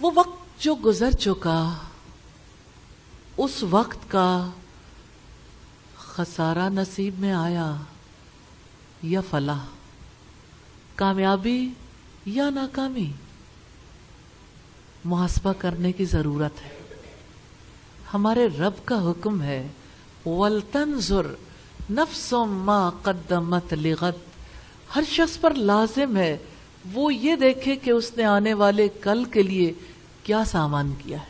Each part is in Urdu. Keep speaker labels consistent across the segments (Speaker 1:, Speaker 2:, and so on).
Speaker 1: وہ وقت جو گزر چکا، اس وقت کا خسارہ نصیب میں آیا یا فلاح، کامیابی یا ناکامی، محاسبہ کرنے کی ضرورت ہے۔ ہمارے رب کا حکم ہے وَلْتَنْظُرْ نَفْسٌ مَا قَدَّمَتْ لِغَدٍ، ہر شخص پر لازم ہے وہ یہ دیکھے کہ اس نے آنے والے کل کے لیے کیا سامان کیا ہے۔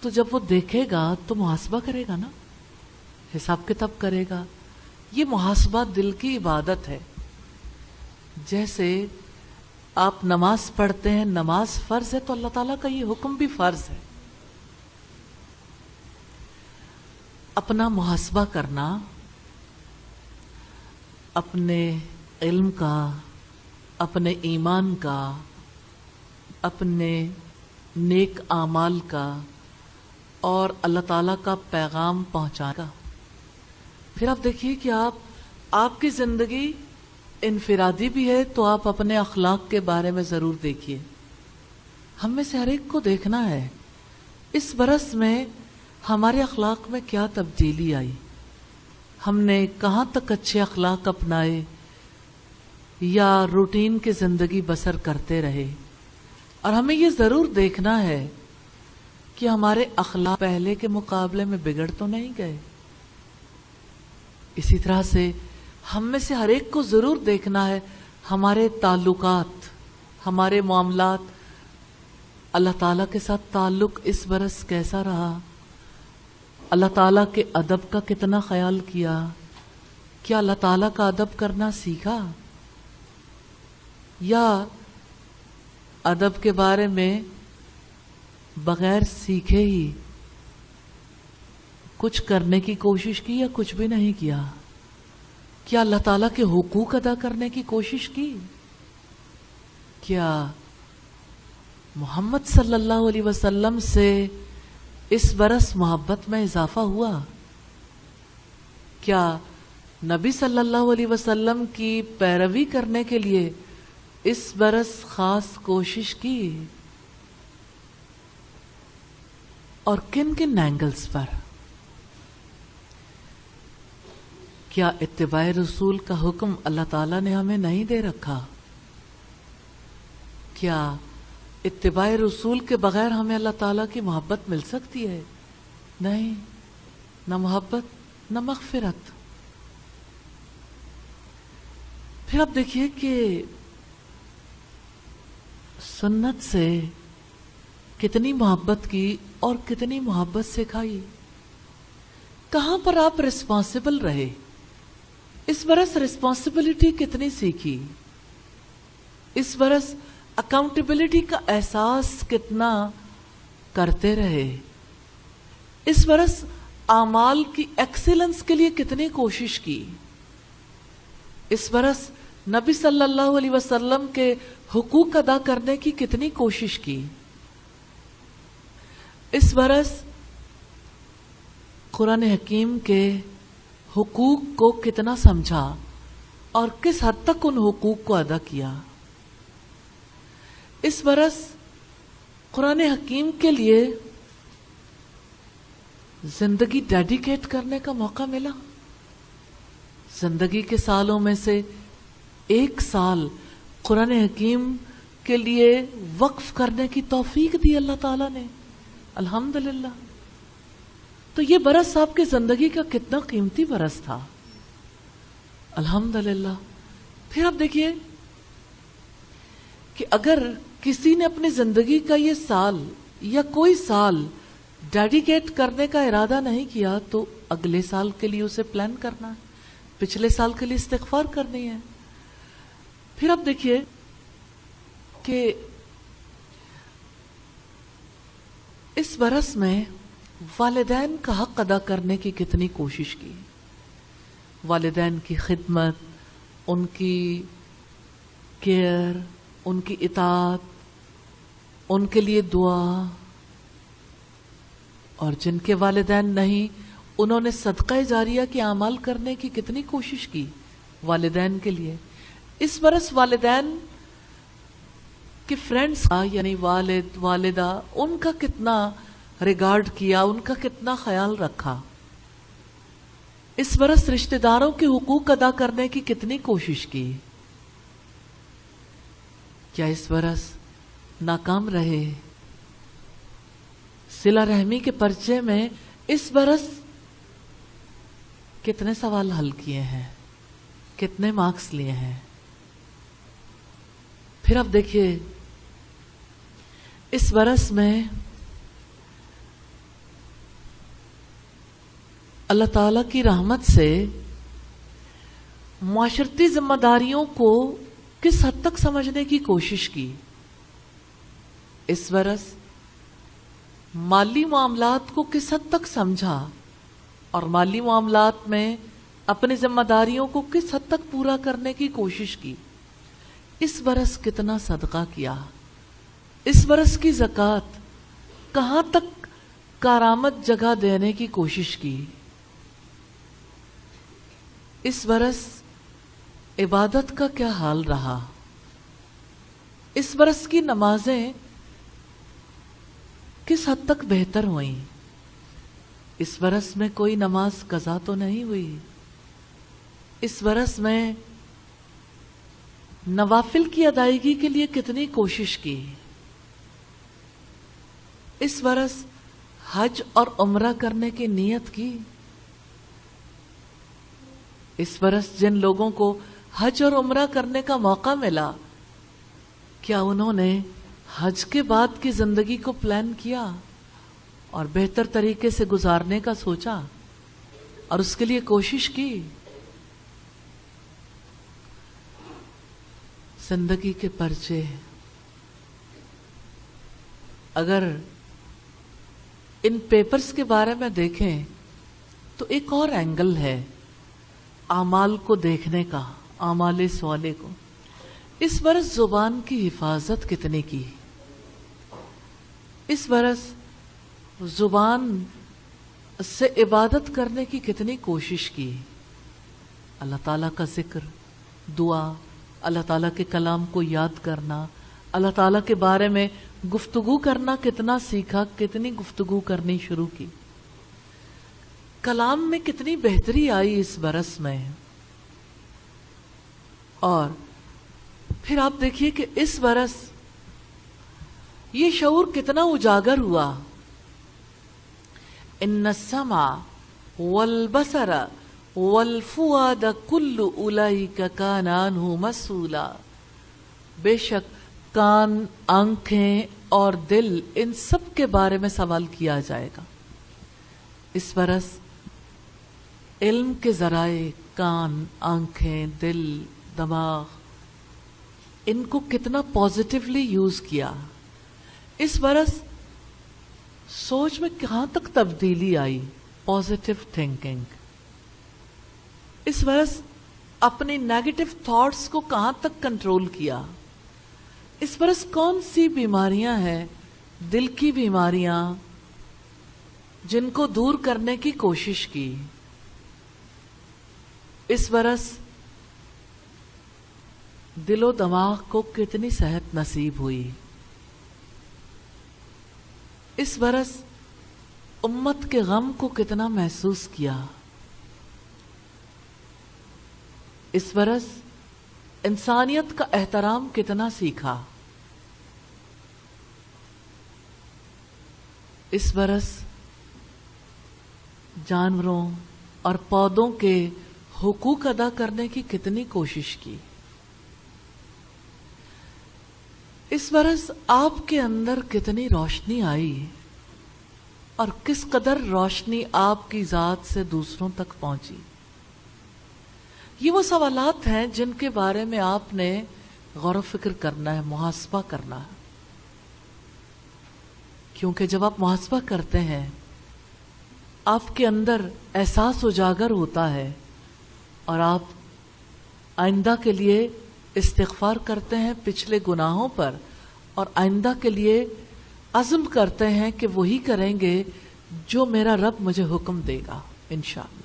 Speaker 1: تو جب وہ دیکھے گا تو محاسبہ کرے گا نا، حساب کتاب کرے گا۔ یہ محاسبہ دل کی عبادت ہے۔ جیسے آپ نماز پڑھتے ہیں، نماز فرض ہے تو اللہ تعالیٰ کا یہ حکم بھی فرض ہے۔ اپنا محاسبہ کرنا، اپنے علم کا، اپنے ایمان کا، اپنے نیک اعمال کا اور اللہ تعالیٰ کا پیغام پہنچانے کا۔ پھر آپ دیکھیے کہ آپ کی زندگی انفرادی بھی ہے تو آپ اپنے اخلاق کے بارے میں ضرور دیکھیے۔ ہم میں سے ہر ایک کو دیکھنا ہے اس برس میں ہمارے اخلاق میں کیا تبدیلی آئی، ہم نے کہاں تک اچھے اخلاق اپنائے یا روٹین کی زندگی بسر کرتے رہے۔ اور ہمیں یہ ضرور دیکھنا ہے کہ ہمارے اخلاق پہلے کے مقابلے میں بگڑ تو نہیں گئے۔ اسی طرح سے ہم میں سے ہر ایک کو ضرور دیکھنا ہے ہمارے تعلقات، ہمارے معاملات، اللہ تعالیٰ کے ساتھ تعلق اس برس کیسا رہا، اللہ تعالیٰ کے ادب کا کتنا خیال کیا، کیا اللہ تعالیٰ کا ادب کرنا سیکھا، یا ادب کے بارے میں بغیر سیکھے ہی کچھ کرنے کی کوشش کی یا کچھ بھی نہیں کیا، کیا اللہ تعالیٰ کے حقوق ادا کرنے کی کوشش کی، کیا محمد صلی اللہ علیہ وسلم سے اس برس محبت میں اضافہ ہوا، کیا نبی صلی اللہ علیہ وسلم کی پیروی کرنے کے لیے اس برس خاص کوشش کی، اور کن کن اینگلز پر، کیا اتباع رسول کا حکم اللہ تعالیٰ نے ہمیں نہیں دے رکھا؟ کیا اتباع رسول کے بغیر ہمیں اللہ تعالیٰ کی محبت مل سکتی ہے؟ نہیں، نہ محبت نہ مغفرت۔ پھر آپ دیکھیے کہ سنت سے کتنی محبت کی اور کتنی محبت سکھائی، کہاں پر آپ رسپانسبل رہے، اس برس رسپانسبلٹی کتنی سیکھی، اس برس اکاؤنٹیبلٹی کا احساس کتنا کرتے رہے، اس برس اعمال کی ایکسیلنس کے لیے کتنی کوشش کی، اس برس نبی صلی اللہ علیہ وسلم کے حقوق ادا کرنے کی کتنی کوشش کی، اس برس قرآن حکیم کے حقوق کو کتنا سمجھا اور کس حد تک ان حقوق کو ادا کیا، اس برس قرآن حکیم کے لیے زندگی ڈیڈیکیٹ کرنے کا موقع ملا۔ زندگی کے سالوں میں سے ایک سال قرآن حکیم کے لیے وقف کرنے کی توفیق دی اللہ تعالیٰ نے، الحمدللہ۔ تو یہ برس آپ کی زندگی کا کتنا قیمتی برس تھا، الحمدللہ۔ پھر آپ دیکھیے کہ اگر کسی نے اپنی زندگی کا یہ سال یا کوئی سال ڈیڈیکیٹ کرنے کا ارادہ نہیں کیا تو اگلے سال کے لیے اسے پلان کرنا ہے، پچھلے سال کے لیے استغفار کرنی ہے۔ پھر آپ دیکھیے کہ اس برس میں والدین کا حق ادا کرنے کی کتنی کوشش کی، والدین کی خدمت، ان کی کیئر، ان کی اطاعت، ان کے لیے دعا، اور جن کے والدین نہیں انہوں نے صدقہ جاریہ کے اعمال کرنے کی کتنی کوشش کی والدین کے لیے۔ اس برس والدین کہ فرینڈس کا یعنی والد والدہ ان کا کتنا ریگارڈ کیا، ان کا کتنا خیال رکھا، اس برس رشتہ داروں کے حقوق ادا کرنے کی کتنی کوشش کی، کیا اس برس ناکام رہے؟ صلہ رحمی کے پرچے میں اس برس کتنے سوال حل کیے ہیں، کتنے مارکس لیے ہیں؟ پھر اب دیکھیے اس برس میں اللہ تعالی کی رحمت سے معاشرتی ذمہ داریوں کو کس حد تک سمجھنے کی کوشش کی۔ اس برس مالی معاملات کو کس حد تک سمجھا اور مالی معاملات میں اپنی ذمہ داریوں کو کس حد تک پورا کرنے کی کوشش کی۔ اس برس کتنا صدقہ کیا، اس برس کی زکوٰۃ کہاں تک کارآمد جگہ دینے کی کوشش کی۔ اس برس عبادت کا کیا حال رہا، اس برس کی نمازیں کس حد تک بہتر ہوئیں، اس برس میں کوئی نماز قضا تو نہیں ہوئی، اس برس میں نوافل کی ادائیگی کے لیے کتنی کوشش کی۔ اس برس حج اور عمرہ کرنے کی نیت کی۔ اس برس جن لوگوں کو حج اور عمرہ کرنے کا موقع ملا، کیا انہوں نے حج کے بعد کی زندگی کو پلان کیا اور بہتر طریقے سے گزارنے کا سوچا اور اس کے لیے کوشش کی؟ زندگی کے پرچے اگر ان پیپرز کے بارے میں دیکھیں تو ایک اور اینگل ہے اعمال کو دیکھنے کا، اعمال صالح کو۔ اس برس زبان کی حفاظت کتنی کی، اس برس زبان سے عبادت کرنے کی کتنی کوشش کی، اللہ تعالیٰ کا ذکر، دعا، اللہ تعالیٰ کے کلام کو یاد کرنا، اللہ تعالیٰ کے بارے میں گفتگو کرنا کتنا سیکھا، کتنی گفتگو کرنی شروع کی، کلام میں کتنی بہتری آئی اس برس میں۔ اور پھر آپ دیکھیے کہ اس برس یہ شعور کتنا اجاگر ہوا۔ ان السمع والبصر والفؤاد کل اولئک کان عنہ مسئولا، بے شک کان، آنکھیں اور دل، ان سب کے بارے میں سوال کیا جائے گا۔ اس برس علم کے ذرائع، کان، آنکھیں، دل، دماغ، ان کو کتنا پازیٹیولی یوز کیا۔ اس برس سوچ میں کہاں تک تبدیلی آئی، پازیٹیو تھنکنگ۔ اس برس اپنی نیگیٹو تھاٹس کو کہاں تک کنٹرول کیا۔ اس برس کون سی بیماریاں ہیں، دل کی بیماریاں، جن کو دور کرنے کی کوشش کی۔ اس برس دل و دماغ کو کتنی صحت نصیب ہوئی۔ اس برس امت کے غم کو کتنا محسوس کیا۔ اس برس انسانیت کا احترام کتنا سیکھا۔ اس برس جانوروں اور پودوں کے حقوق ادا کرنے کی کتنی کوشش کی۔ اس برس آپ کے اندر کتنی روشنی آئی اور کس قدر روشنی آپ کی ذات سے دوسروں تک پہنچی۔ یہ وہ سوالات ہیں جن کے بارے میں آپ نے غور و فکر کرنا ہے، محاسبہ کرنا ہے، کیونکہ جب آپ محاسبہ کرتے ہیں آپ کے اندر احساس اجاگر ہوتا ہے اور آپ آئندہ کے لیے استغفار کرتے ہیں پچھلے گناہوں پر، اور آئندہ کے لیے عزم کرتے ہیں کہ وہی کریں گے جو میرا رب مجھے حکم دے گا انشاءاللہ۔